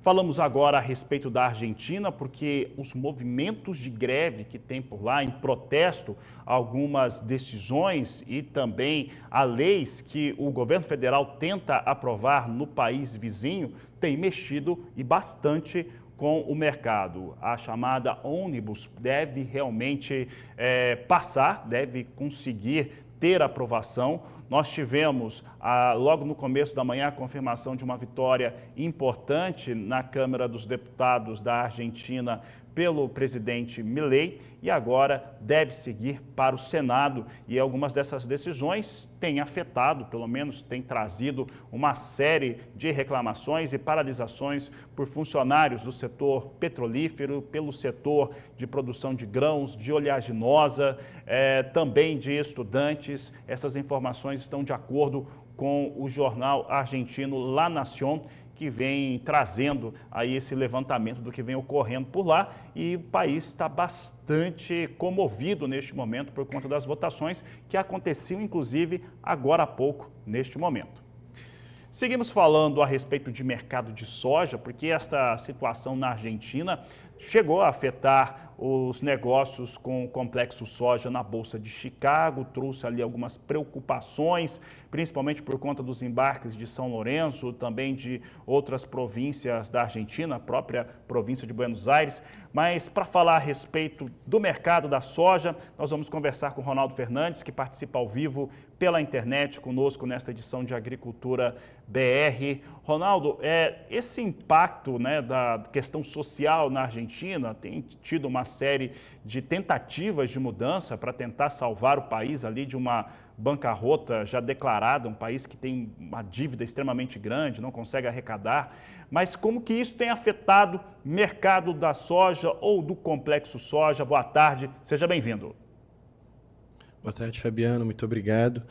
Falamos agora a respeito da Argentina, porque os movimentos de greve que tem por lá, em protesto a algumas decisões e também a leis que o governo federal tenta aprovar no país vizinho, tem mexido e bastante com o mercado. A chamada ônibus deve realmente passar, deve conseguir ter aprovação. Nós tivemos, logo no começo da manhã, a confirmação de uma vitória importante na Câmara dos Deputados da Argentina pelo presidente Milei e agora deve seguir para o Senado. E algumas dessas decisões têm afetado, pelo menos têm trazido uma série de reclamações e paralisações por funcionários do setor petrolífero, pelo setor de produção de grãos, de oleaginosa, também de estudantes. Essas informações estão de acordo com o jornal argentino La Nación, que vem trazendo aí esse levantamento do que vem ocorrendo por lá, e o país está bastante comovido neste momento por conta das votações que aconteciam inclusive agora há pouco neste momento. Seguimos falando a respeito de mercado de soja, porque esta situação na Argentina chegou a afetar os negócios com o complexo soja na Bolsa de Chicago, trouxe ali algumas preocupações, principalmente por conta dos embarques de São Lourenço, também de outras províncias da Argentina, a própria província de Buenos Aires. Mas para falar a respeito do mercado da soja, nós vamos conversar com o Ronaldo Fernandes, que participa ao vivo pela internet conosco nesta edição de Agricultura BR. Ronaldo, esse impacto, né, da questão social na Argentina tem tido uma série de tentativas de mudança para tentar salvar o país ali de uma bancarrota já declarada, um país que tem uma dívida extremamente grande, não consegue arrecadar. Mas como que isso tem afetado o mercado da soja ou do complexo soja? Boa tarde, seja bem-vindo. Boa tarde, Fabiano, muito obrigado.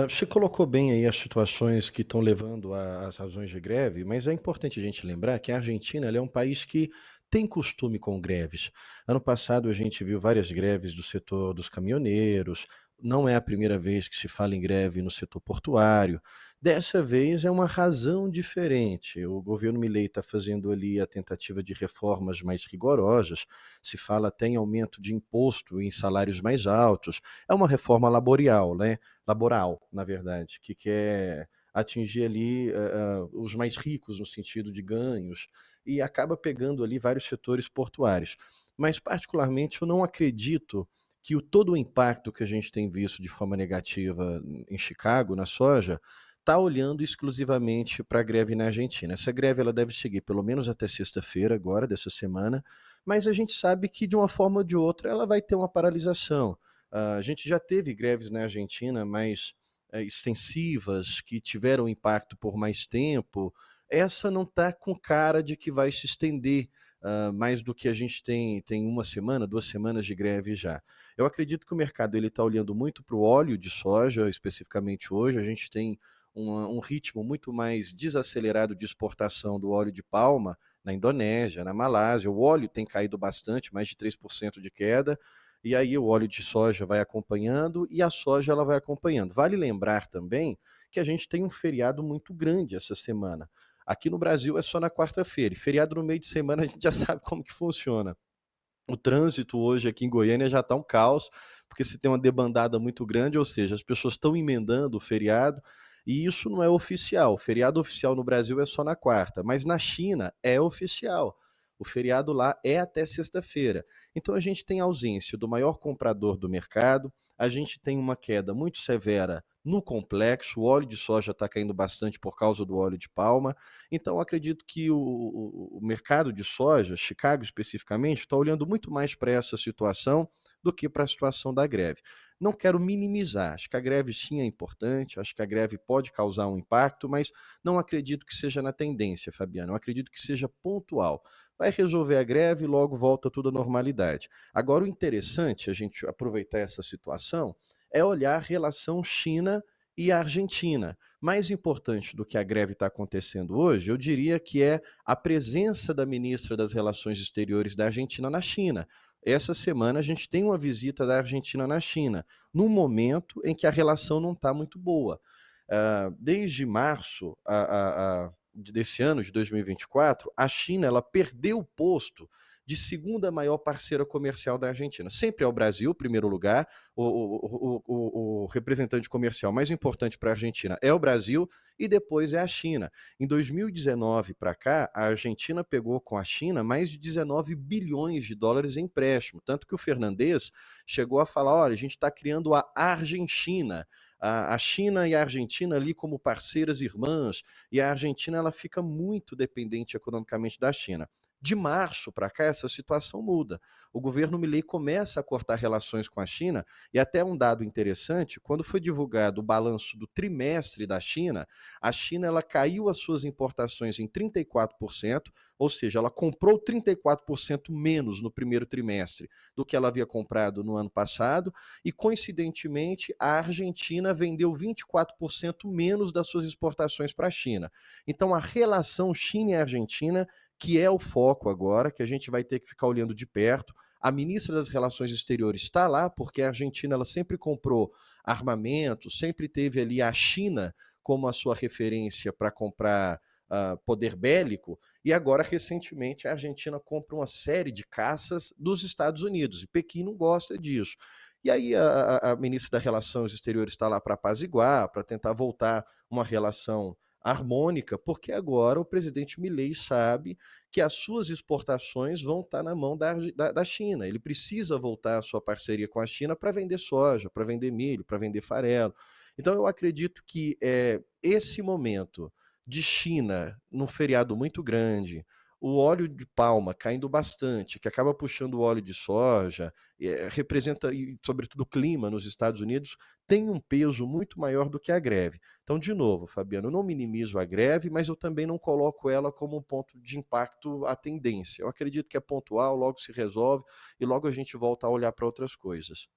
Você colocou bem aí as situações que estão levando às razões de greve, mas é importante a gente lembrar que a Argentina ela é um país que tem costume com greves. Ano passado a gente viu várias greves do setor dos caminhoneiros, não é a primeira vez que se fala em greve no setor portuário. Dessa vez é uma razão diferente. O governo Milei está fazendo ali a tentativa de reformas mais rigorosas, se fala até em aumento de imposto em salários mais altos. É uma reforma laboral, né? Laboral, na verdade, que quer atingir ali os mais ricos no sentido de ganhos e acaba pegando ali vários setores portuários. Mas, particularmente, eu não acredito que todo o impacto que a gente tem visto de forma negativa em Chicago, na soja, está olhando exclusivamente para a greve na Argentina. Essa greve ela deve seguir pelo menos até sexta-feira, agora, dessa semana, mas a gente sabe que, de uma forma ou de outra, ela vai ter uma paralisação. A gente já teve greves na Argentina mais extensivas, que tiveram impacto por mais tempo. Essa não está com cara de que vai se estender mais do que a gente tem uma semana, 2 semanas de greve já. Eu acredito que o mercado está olhando muito para o óleo de soja, especificamente hoje. A gente tem um ritmo muito mais desacelerado de exportação do óleo de palma na Indonésia, na Malásia. O óleo tem caído bastante, mais de 3% de queda, e aí o óleo de soja vai acompanhando e a soja ela vai acompanhando. Vale lembrar também que a gente tem um feriado muito grande essa semana. Aqui no Brasil é só na quarta-feira, e feriado no meio de semana a gente já sabe como que funciona. O trânsito hoje aqui em Goiânia já está um caos, porque se tem uma debandada muito grande, ou seja, as pessoas estão emendando o feriado, e isso não é oficial. O feriado oficial no Brasil é só na quarta, mas na China é oficial. O feriado lá é até sexta-feira. Então a gente tem ausência do maior comprador do mercado, a gente tem uma queda muito severa no complexo, o óleo de soja está caindo bastante por causa do óleo de palma. Então acredito que o mercado de soja, Chicago especificamente, está olhando muito mais para essa situação do que para a situação da greve. Não quero minimizar, acho que a greve sim é importante, acho que a greve pode causar um impacto, mas não acredito que seja na tendência, Fabiano, eu acredito que seja pontual. Vai resolver a greve e logo volta tudo à normalidade. Agora, o interessante, a gente aproveitar essa situação, é olhar a relação China e Argentina. Mais importante do que a greve está acontecendo hoje, eu diria que é a presença da ministra das Relações Exteriores da Argentina na China. Essa semana a gente tem uma visita da Argentina na China, num momento em que a relação não está muito boa. Desde março, desse ano, de 2024, a China ela perdeu o posto de segunda maior parceira comercial da Argentina. Sempre é o Brasil, primeiro lugar, o representante comercial mais importante para a Argentina é o Brasil e depois é a China. Em 2019 para cá, a Argentina pegou com a China mais de 19 bilhões de dólares em empréstimo, tanto que o Fernandes chegou a falar, olha, a gente está criando a Argentina, a China e a Argentina ali como parceiras irmãs, e a Argentina ela fica muito dependente economicamente da China. De março para cá, essa situação muda. O governo Milei começa a cortar relações com a China, e até um dado interessante, quando foi divulgado o balanço do trimestre da China, a China ela caiu as suas importações em 34%, ou seja, ela comprou 34% menos no primeiro trimestre do que ela havia comprado no ano passado, e coincidentemente a Argentina vendeu 24% menos das suas exportações para a China. Então a relação China e Argentina, que é o foco agora, que a gente vai ter que ficar olhando de perto. A ministra das Relações Exteriores está lá, porque a Argentina ela sempre comprou armamento, sempre teve ali a China como a sua referência para comprar poder bélico, e agora, recentemente, a Argentina compra uma série de caças dos Estados Unidos, e Pequim não gosta disso. E aí a ministra das Relações Exteriores está lá para apaziguar, para tentar voltar uma relação harmônica, porque agora o presidente Milei sabe que as suas exportações vão estar na mão da China. Ele precisa voltar à sua parceria com a China para vender soja, para vender milho, para vender farelo. Então eu acredito que esse momento de China num feriado muito grande, o óleo de palma caindo bastante, que acaba puxando o óleo de soja, representa, e sobretudo o clima nos Estados Unidos, tem um peso muito maior do que a greve. Então, de novo, Fabiano, eu não minimizo a greve, mas eu também não coloco ela como um ponto de impacto à tendência. Eu acredito que é pontual, logo se resolve e logo a gente volta a olhar para outras coisas.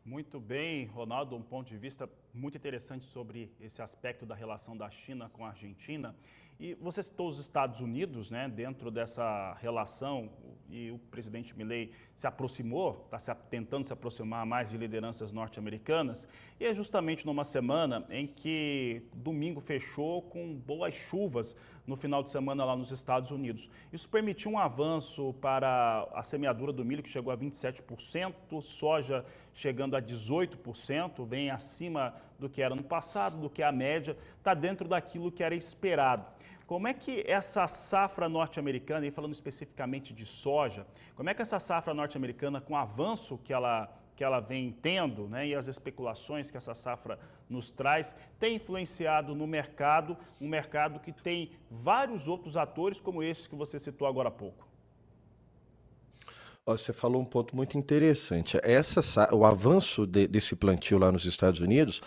Muito bem, Ronaldo, um ponto de vista muito interessante sobre esse aspecto da relação da China com a Argentina. E você citou os Estados Unidos, né, dentro dessa relação, e o presidente Milei se aproximou, está tentando se aproximar mais de lideranças norte-americanas, e é justamente numa semana em que domingo fechou com boas chuvas no final de semana lá nos Estados Unidos. Isso permitiu um avanço para a semeadura do milho, que chegou a 27%, soja chegando a 18%, vem acima do que era no passado, do que a média, está dentro daquilo que era esperado. Como é que essa safra norte-americana, e falando especificamente de soja, como é que essa safra norte-americana, com o avanço que ela vem tendo, né, e as especulações que essa safra nos traz, tem influenciado no mercado, um mercado que tem vários outros atores, como esse que você citou agora há pouco? Você falou um ponto muito interessante. O avanço desse plantio lá nos Estados Unidos,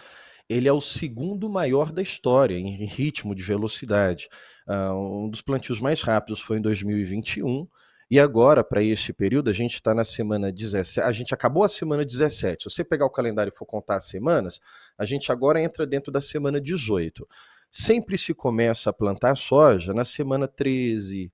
ele é o segundo maior da história em ritmo de velocidade. Um dos plantios mais rápidos foi em 2021, e agora, para este período, a gente está na semana 17. A gente acabou a semana 17. Se você pegar o calendário e for contar as semanas, a gente agora entra dentro da semana 18. Sempre se começa a plantar soja na semana 13.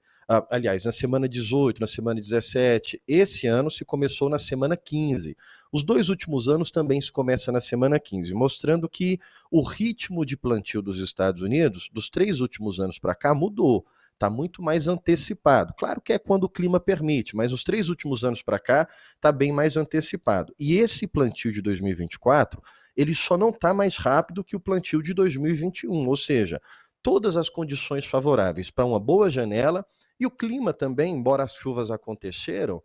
Aliás, na semana 18, na semana 17, esse ano se começou na semana 15. Os dois últimos anos também se começa na semana 15, mostrando que o ritmo de plantio dos Estados Unidos, dos 3 últimos anos para cá, mudou. Está muito mais antecipado. Claro que é quando o clima permite, mas os 3 últimos anos para cá está bem mais antecipado. E esse plantio de 2024, ele só não está mais rápido que o plantio de 2021, ou seja, todas as condições favoráveis para uma boa janela. E o clima também, embora as chuvas aconteceram,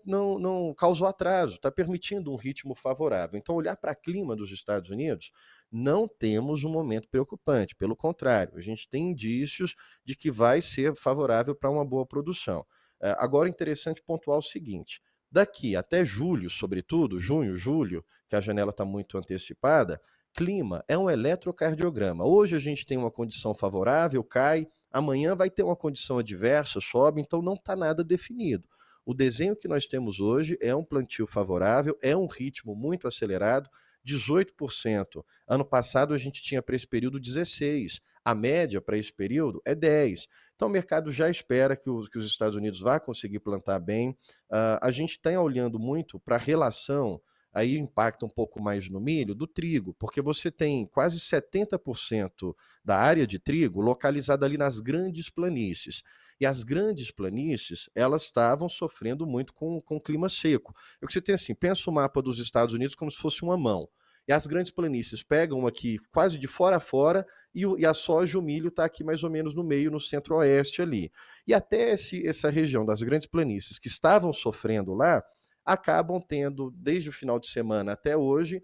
não causou atraso, está permitindo um ritmo favorável. Então, olhar para o clima dos Estados Unidos, não temos um momento preocupante, pelo contrário, a gente tem indícios de que vai ser favorável para uma boa produção. Agora, é interessante pontuar o seguinte: daqui até julho, sobretudo, junho, julho, que a janela está muito antecipada, clima é um eletrocardiograma. Hoje a gente tem uma condição favorável, cai, amanhã vai ter uma condição adversa, sobe, então não está nada definido. O desenho que nós temos hoje é um plantio favorável, é um ritmo muito acelerado, 18%. Ano passado a gente tinha para esse período 16%. A média para esse período é 10%. Então o mercado já espera que os Estados Unidos vá conseguir plantar bem. A gente está olhando muito para a relação aí impacta um pouco mais no milho, do trigo, porque você tem quase 70% da área de trigo localizada ali nas grandes planícies. E as grandes planícies, elas estavam sofrendo muito com o clima seco. É o que você tem assim, pensa o mapa dos Estados Unidos como se fosse uma mão. E as grandes planícies pegam aqui quase de fora a fora e a soja, o milho está aqui mais ou menos no meio, no centro-oeste ali. E até essa região das grandes planícies que estavam sofrendo lá, acabam tendo, desde o final de semana até hoje,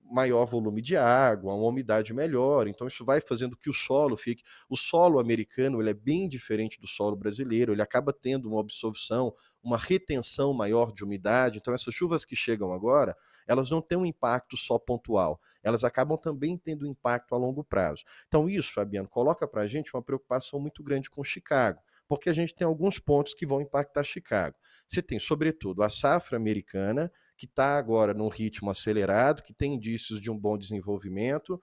maior volume de água, uma umidade melhor, então isso vai fazendo que o solo fique... O solo americano ele é bem diferente do solo brasileiro, ele acaba tendo uma absorção, uma retenção maior de umidade, então essas chuvas que chegam agora, elas não têm um impacto só pontual, elas acabam também tendo impacto a longo prazo. Então isso, Fabiano, coloca para a gente uma preocupação muito grande com Chicago, porque a gente tem alguns pontos que vão impactar Chicago. Você tem, sobretudo, a safra americana, que está agora num ritmo acelerado, que tem indícios de um bom desenvolvimento,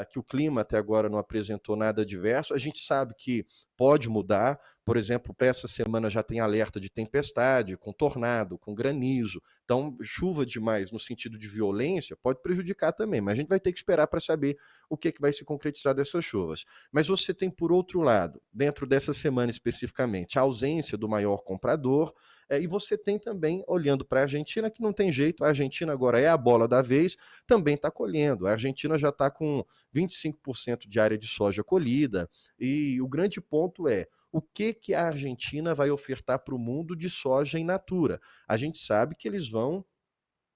que o clima até agora não apresentou nada adverso. A gente sabe que pode mudar, por exemplo, para essa semana já tem alerta de tempestade, com tornado, com granizo. Então, chuva demais no sentido de violência pode prejudicar também, mas a gente vai ter que esperar para saber o que, que vai se concretizar dessas chuvas. Mas você tem, por outro lado, dentro dessa semana especificamente, a ausência do maior comprador, e você tem também, olhando para a Argentina, que não tem jeito, a Argentina agora é a bola da vez, também está colhendo. A Argentina já está com 25% de área de soja colhida, e o grande ponto é o que, que a Argentina vai ofertar para o mundo de soja in natura. A gente sabe que eles vão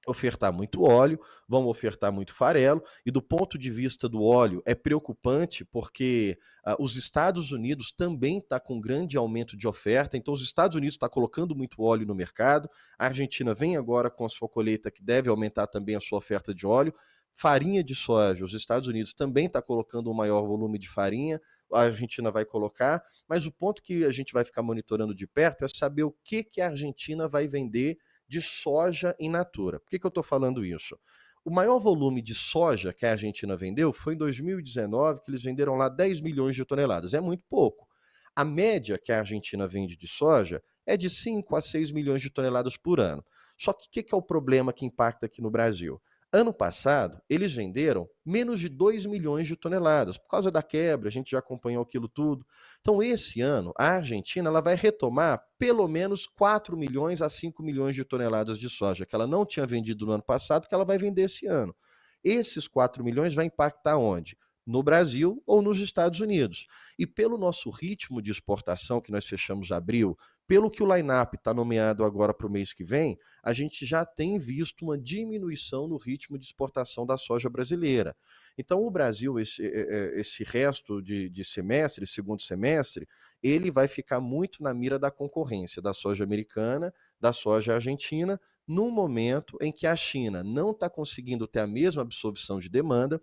ofertar muito óleo, vão ofertar muito farelo, e do ponto de vista do óleo é preocupante porque os Estados Unidos também está com grande aumento de oferta, então os Estados Unidos está colocando muito óleo no mercado, a Argentina vem agora com a sua colheita que deve aumentar também a sua oferta de óleo, farinha de soja, os Estados Unidos também está colocando um maior volume de farinha, a Argentina vai colocar, mas o ponto que a gente vai ficar monitorando de perto é saber o que, que a Argentina vai vender de soja in natura. Por que, que eu estou falando isso? O maior volume de soja que a Argentina vendeu foi em 2019, que eles venderam lá 10 milhões de toneladas. É muito pouco. A média que a Argentina vende de soja é de 5 a 6 milhões de toneladas por ano. Só que o que, que é o problema que impacta aqui no Brasil? Ano passado, eles venderam menos de 2 milhões de toneladas. Por causa da quebra, a gente já acompanhou aquilo tudo. Então, esse ano, a Argentina ela vai retomar pelo menos 4 milhões a 5 milhões de toneladas de soja, que ela não tinha vendido no ano passado, que ela vai vender esse ano. Esses 4 milhões vai impactar onde? No Brasil ou nos Estados Unidos. E pelo nosso ritmo de exportação, que nós fechamos abril, pelo que o line-up está nomeado agora para o mês que vem, a gente já tem visto uma diminuição no ritmo de exportação da soja brasileira. Então, o Brasil, esse resto de semestre, segundo semestre, ele vai ficar muito na mira da concorrência da soja americana, da soja argentina, num momento em que a China não está conseguindo ter a mesma absorção de demanda.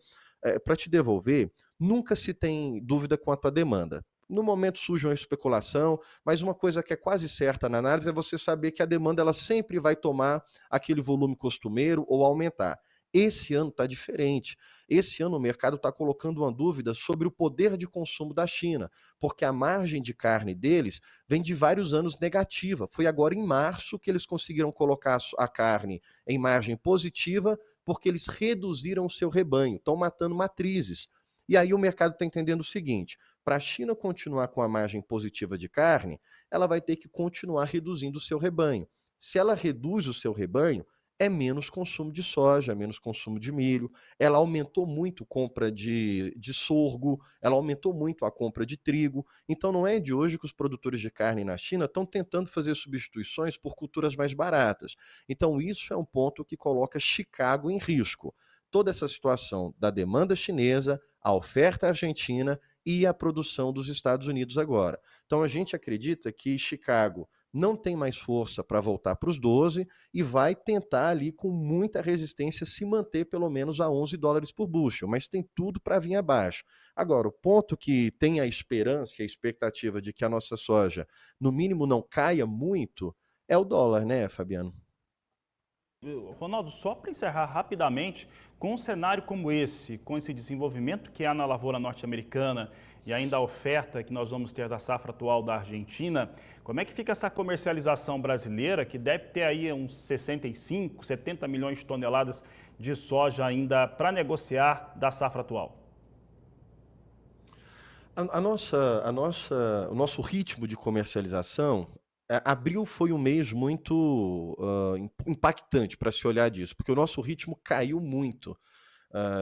Para te devolver, nunca se tem dúvida quanto à demanda. No momento surge uma especulação, mas uma coisa que é quase certa na análise é você saber que a demanda ela sempre vai tomar aquele volume costumeiro ou aumentar. Esse ano está diferente. Esse ano o mercado está colocando uma dúvida sobre o poder de consumo da China, porque a margem de carne deles vem de vários anos negativa. Foi agora em março que eles conseguiram colocar a carne em margem positiva, porque eles reduziram o seu rebanho, estão matando matrizes. E aí o mercado está entendendo o seguinte: para a China continuar com a margem positiva de carne, ela vai ter que continuar reduzindo o seu rebanho. Se ela reduz o seu rebanho, é menos consumo de soja, menos consumo de milho. Ela aumentou muito a compra de sorgo, ela aumentou muito a compra de trigo. Então não é de hoje que os produtores de carne na China estão tentando fazer substituições por culturas mais baratas. Então isso é um ponto que coloca Chicago em risco. Toda essa situação da demanda chinesa, a oferta argentina e a produção dos Estados Unidos agora. Então a gente acredita que Chicago não tem mais força para voltar para os 12 e vai tentar ali com muita resistência se manter pelo menos a 11 dólares por bushel, mas tem tudo para vir abaixo. Agora, o ponto que tem a esperança e a expectativa de que a nossa soja, no mínimo, não caia muito, é o dólar, né, Fabiano? Ronaldo, só para encerrar rapidamente, com um cenário como esse, com esse desenvolvimento que há na lavoura norte-americana e ainda a oferta que nós vamos ter da safra atual da Argentina, como é que fica essa comercialização brasileira, que deve ter aí uns 65, 70 milhões de toneladas de soja ainda para negociar da safra atual? O nosso ritmo de comercialização, abril foi um mês muito impactante para se olhar disso, porque o nosso ritmo caiu muito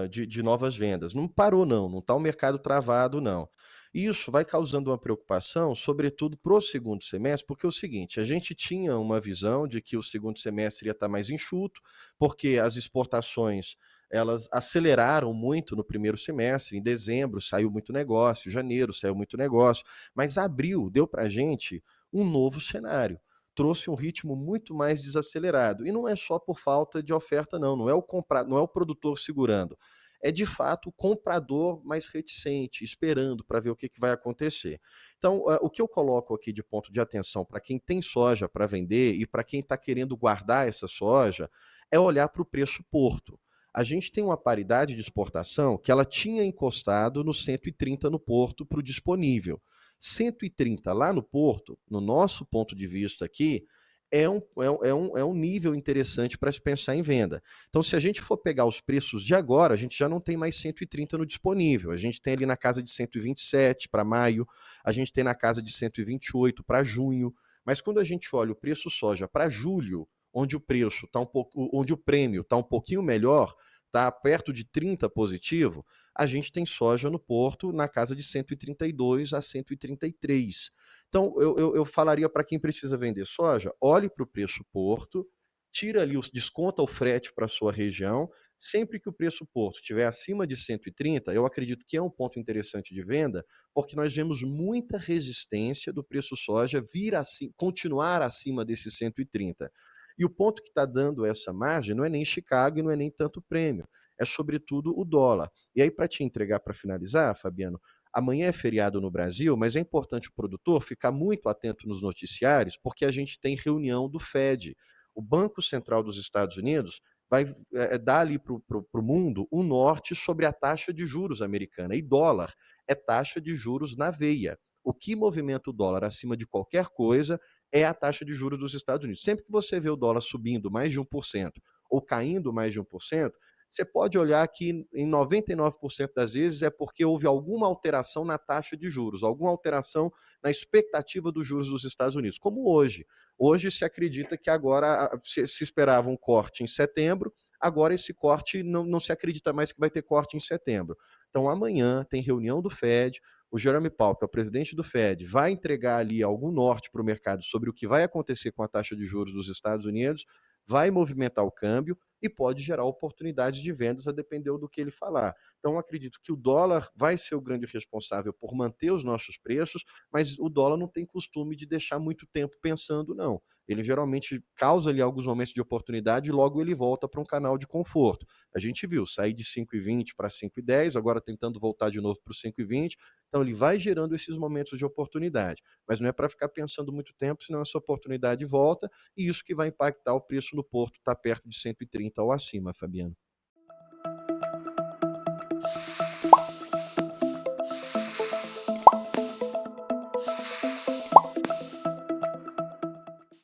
de novas vendas. Não parou, não está o mercado travado, não. Isso vai causando uma preocupação, sobretudo para o segundo semestre, porque é o seguinte: a gente tinha uma visão de que o segundo semestre ia estar mais enxuto, porque as exportações elas aceleraram muito no primeiro semestre. Em dezembro saiu muito negócio, janeiro saiu muito negócio, mas abril deu para a gente um novo cenário. Trouxe um ritmo muito mais desacelerado. E não é só por falta de oferta, não. Não é o produtor segurando. É de fato o comprador mais reticente, esperando para ver o que vai acontecer. Então, o que eu coloco aqui de ponto de atenção para quem tem soja para vender e para quem está querendo guardar essa soja é olhar para o preço porto. A gente tem uma paridade de exportação que ela tinha encostado no 130 no porto para o disponível. 130 lá no porto, no nosso ponto de vista aqui, é um nível interessante para se pensar em venda. Então, se a gente for pegar os preços de agora, a gente já não tem mais 130 no disponível. A gente tem ali na casa de 127 para maio, a gente tem na casa de 128 para junho. Mas quando a gente olha o preço soja para julho, onde o preço tá um pouco, onde o prêmio está um pouquinho melhor, está perto de 30 positivo, a gente tem soja no porto na casa de 132 a 133. Então, eu falaria para quem precisa vender soja, olhe para o preço porto, tira ali, desconta o frete para a sua região. Sempre que o preço porto estiver acima de 130, eu acredito que é um ponto interessante de venda, porque nós vemos muita resistência do preço soja vir assim, continuar acima desses 130. E o ponto que está dando essa margem não é nem Chicago e não é nem tanto prêmio, é sobretudo o dólar. E aí, para te entregar, para finalizar, Fabiano, amanhã é feriado no Brasil, mas é importante o produtor ficar muito atento nos noticiários, porque a gente tem reunião do Fed. O Banco Central dos Estados Unidos vai dar ali para o mundo um norte sobre a taxa de juros americana. E dólar é taxa de juros na veia. O que movimenta o dólar acima de qualquer coisa é a taxa de juros dos Estados Unidos. Sempre que você vê o dólar subindo mais de 1% ou caindo mais de 1%, você pode olhar que em 99% das vezes é porque houve alguma alteração na taxa de juros, alguma alteração na expectativa dos juros dos Estados Unidos, como hoje. Hoje se acredita que agora se esperava um corte em setembro, agora esse corte não se acredita mais que vai ter corte em setembro. Então amanhã tem reunião do Fed, o Jeremy Powell, que é o presidente do Fed, vai entregar ali algum norte para o mercado sobre o que vai acontecer com a taxa de juros dos Estados Unidos, vai movimentar o câmbio e pode gerar oportunidades de vendas a depender do que ele falar. Então, acredito que o dólar vai ser o grande responsável por manter os nossos preços, mas o dólar não tem costume de deixar muito tempo pensando, não. Ele geralmente causa ali alguns momentos de oportunidade e logo ele volta para um canal de conforto. A gente viu, sair de 5,20 para 5,10, agora tentando voltar de novo para o 5,20. Então, ele vai gerando esses momentos de oportunidade. Mas não é para ficar pensando muito tempo, senão essa oportunidade volta e isso que vai impactar o preço no porto, está perto de 130 ou acima, Fabiano.